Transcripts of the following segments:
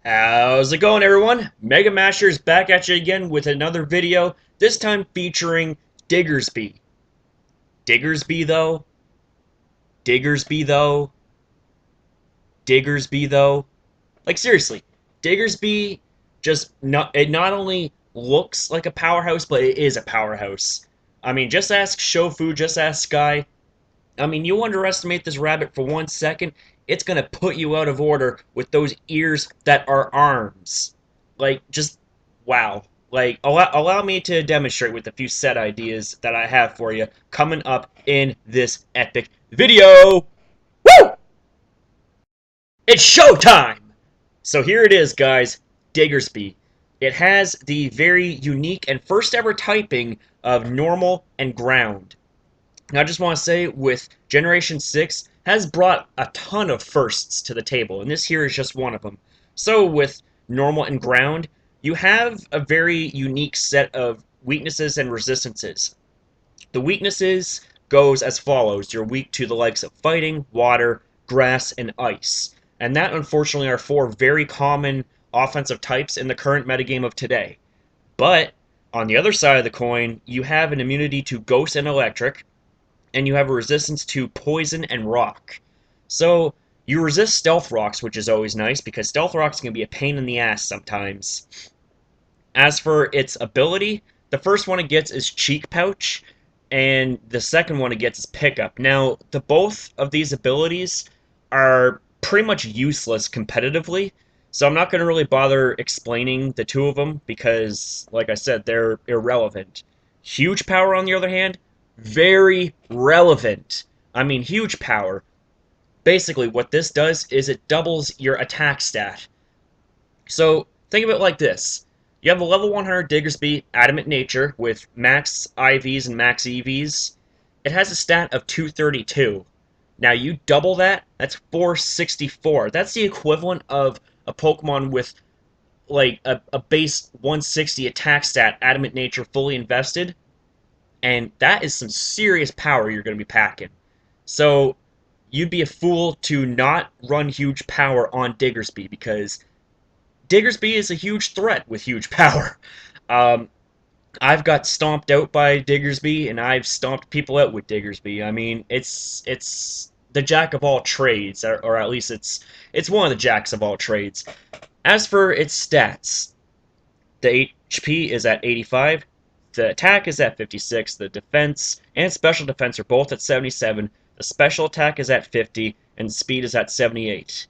How's it going, everyone? Mega Masher's back at you again with another video, this time featuring Diggersby. Diggersby though? Diggersby though? Diggersby though? Like seriously, Diggersby it not only looks like a powerhouse, but it is a powerhouse. I mean, just ask Shofu, just ask Sky. I mean, you underestimate this rabbit for 1 second, it's gonna put you out of order with those ears that are arms. Like, just wow. Like, allow me to demonstrate with a few set ideas that I have for you coming up in this epic video. Woo! It's showtime! So here it is, guys. Diggersby. It has the very unique and first ever typing of normal and ground. Now, I just want to say, with Generation 6, has brought a ton of firsts to the table, and this here is just one of them. So, with normal and ground, you have a very unique set of weaknesses and resistances. The weaknesses goes as follows. You're weak to the likes of fighting, water, grass, and ice. And that, unfortunately, are four very common offensive types in the current metagame of today. But, on the other side of the coin, you have an immunity to ghost and electric, and you have a resistance to poison and rock. So you resist stealth rocks, which is always nice because stealth rocks can be a pain in the ass sometimes. As for its ability, the first one it gets is cheek pouch, and the second one it gets is pickup. Now, the both of these abilities are pretty much useless competitively, so I'm not going to really bother explaining the two of them because, like I said, they're irrelevant. Huge power, on the other hand, very relevant. I mean, huge power. Basically, what this does is it doubles your attack stat. So, think of it like this. You have a level 100 Diggersby Adamant Nature with max IVs and max EVs. It has a stat of 232. Now, you double that, that's 464. That's the equivalent of a Pokemon with, like, a base 160 attack stat, Adamant Nature fully invested, and that is some serious power you're going to be packing. So you'd be a fool to not run huge power on Diggersby because Diggersby is a huge threat with huge power. Um, I've got stomped out by Diggersby, and I've stomped people out with Diggersby. I mean, it's the jack of all trades, or at least it's one of the jacks of all trades. As for its stats, the HP is at 85, the attack is at 56, the defense and special defense are both at 77, the special attack is at 50, and speed is at 78.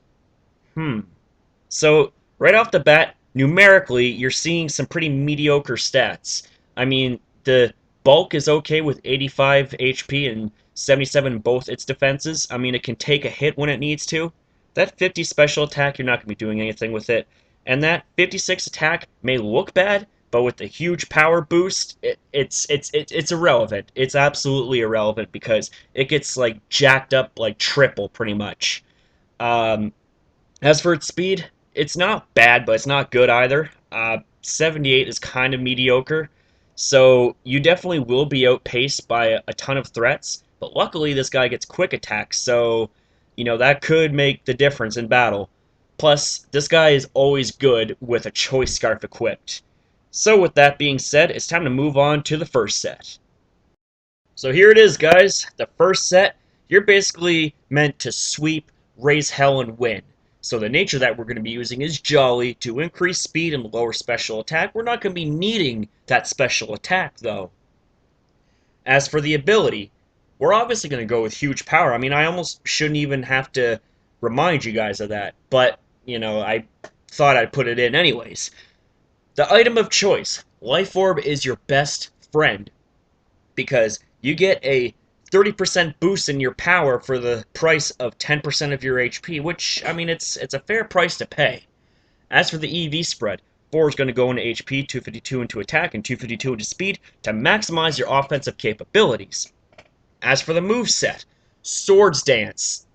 So, right off the bat, numerically, you're seeing some pretty mediocre stats. I mean, the bulk is okay with 85 HP and 77 in both its defenses. I mean, it can take a hit when it needs to. That 50 special attack, you're not going to be doing anything with it. And that 56 attack may look bad, but with the huge power boost, it's irrelevant. It's absolutely irrelevant because it gets like jacked up like triple pretty much. Um, as for its speed, it's not bad, but it's not good either. 78 is kind of mediocre, so you definitely will be outpaced by a ton of threats. But luckily, this guy gets quick attacks, so that could make the difference in battle. Plus, this guy is always good with a choice scarf equipped. So with that being said, it's time to move on to the first set. So here it is, guys. The first set, you're basically meant to sweep, raise hell, and win. So the nature that we're going to be using is Jolly to increase speed and lower special attack. We're not going to be needing that special attack, though. As for the ability, we're obviously going to go with huge power. I mean, I almost shouldn't even have to remind you guys of that, but, I thought I'd put it in anyways. The item of choice, Life Orb, is your best friend because you get a 30% boost in your power for the price of 10% of your HP, which, I mean, it's a fair price to pay. As for the EV spread, 4 is going to go into HP, 252 into attack, and 252 into speed to maximize your offensive capabilities. As for the moveset, Swords Dance.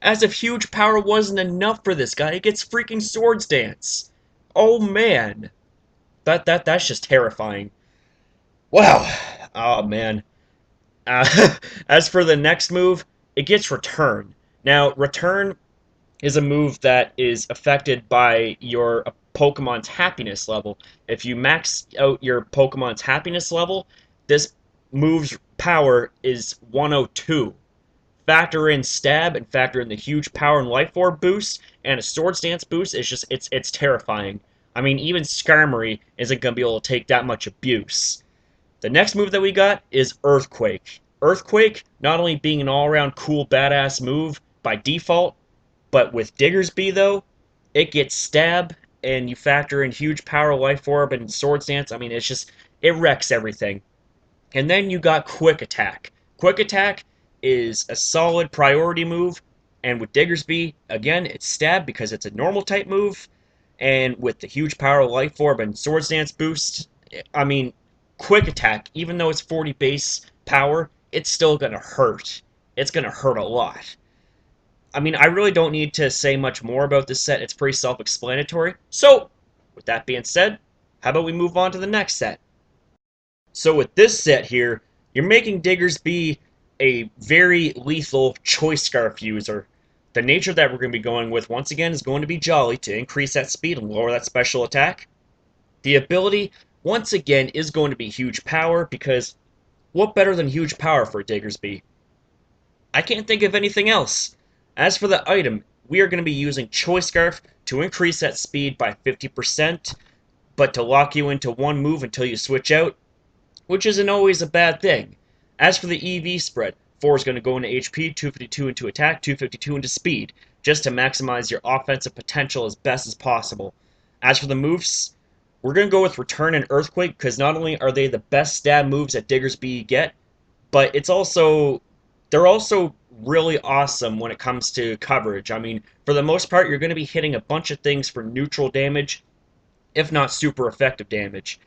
As if huge power wasn't enough for this guy, it gets freaking Swords Dance. Oh man. That's just terrifying. Wow. Oh man. As for the next move, it gets Return. Now, Return is a move that is affected by your Pokemon's happiness level. If you max out your Pokemon's happiness level, this move's power is 102. Factor in stab and factor in the huge power and life orb boost and a swords dance boost. It's terrifying. I mean, even Skarmory isn't gonna be able to take that much abuse. The next move that we got is Earthquake. Earthquake, not only being an all-around cool badass move by default, but with Diggersby though, it gets stab and you factor in huge power, life orb, and swords dance. I mean, it wrecks everything. And then you got Quick Attack. Quick Attack is a solid priority move, and with Diggersby, again, it's stab because it's a normal type move, and with the huge power, life orb, and swords dance boost, I mean, Quick Attack, even though it's 40 base power, it's still gonna hurt. It's gonna hurt a lot. I mean, I really don't need to say much more about this set. It's pretty self-explanatory. So, with that being said, how about we move on to the next set? So with this set here, you're making Diggersby a very lethal Choice Scarf user. The nature that we're going to be going with, once again, is going to be Jolly to increase that speed and lower that special attack. The ability, once again, is going to be huge power, because what better than huge power for Diggersby? I can't think of anything else. As for the item, we are going to be using Choice Scarf to increase that speed by 50%, but to lock you into one move until you switch out, which isn't always a bad thing. As for the EV spread, 4 is going to go into HP, 252 into attack, 252 into speed, just to maximize your offensive potential as best as possible. As for the moves, we're going to go with Return and Earthquake, because not only are they the best stab moves that Diggersby get, but they're also really awesome when it comes to coverage. I mean, for the most part, you're going to be hitting a bunch of things for neutral damage, if not super effective damage.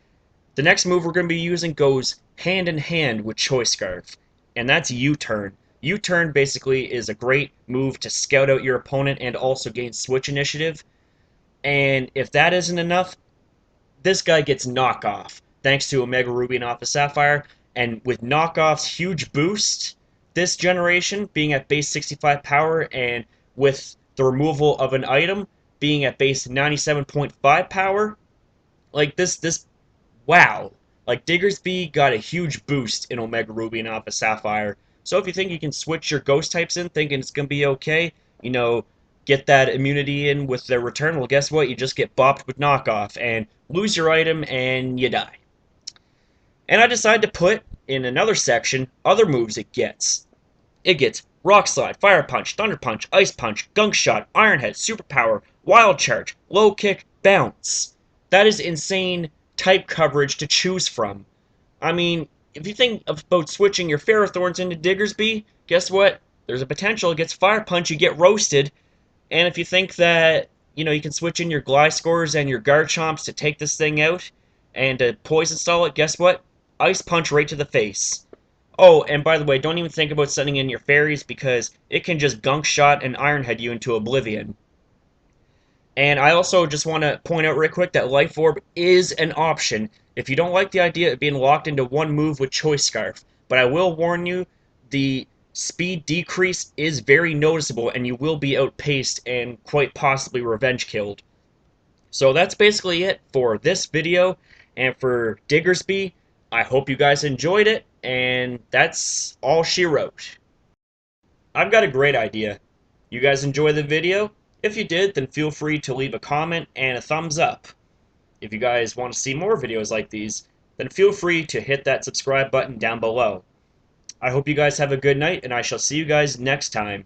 The next move we're going to be using goes hand in hand with Choice Scarf, and that's U-Turn. U-Turn basically is a great move to scout out your opponent and also gain switch initiative. And if that isn't enough, this guy gets Knockoff, thanks to Omega Ruby and Alpha Sapphire. And with Knockoff's huge boost this generation, being at base 65 power, and with the removal of an item being at base 97.5 power, like this wow. Like, Diggersby got a huge boost in Omega Ruby and Alpha Sapphire. So if you think you can switch your ghost types in, thinking it's going to be okay, get that immunity in with their return, well, guess what? You just get bopped with Knockoff and lose your item and you die. And I decided to put in another section other moves it gets. It gets Rock Slide, Fire Punch, Thunder Punch, Ice Punch, Gunk Shot, Iron Head, Superpower, Wild Charge, Low Kick, Bounce. That is insane type coverage to choose from. I mean, if you think about switching your Ferrothorns into Diggersby, guess what? There's a potential it gets Fire Punch, you get roasted. And if you think that, you can switch in your Gliscors and your Garchomps to take this thing out and to Poison Stall it, guess what? Ice Punch right to the face. Oh, and by the way, don't even think about sending in your fairies, because it can just Gunk Shot and Iron Head you into oblivion. And I also just want to point out real quick that Life Orb is an option if you don't like the idea of being locked into one move with Choice Scarf. But I will warn you, the speed decrease is very noticeable, and you will be outpaced and quite possibly revenge killed. So that's basically it for this video, and for Diggersby. I hope you guys enjoyed it, and that's all she wrote. I've got a great idea. You guys enjoy the video? If you did, then feel free to leave a comment and a thumbs up. If you guys want to see more videos like these, then feel free to hit that subscribe button down below. I hope you guys have a good night, and I shall see you guys next time.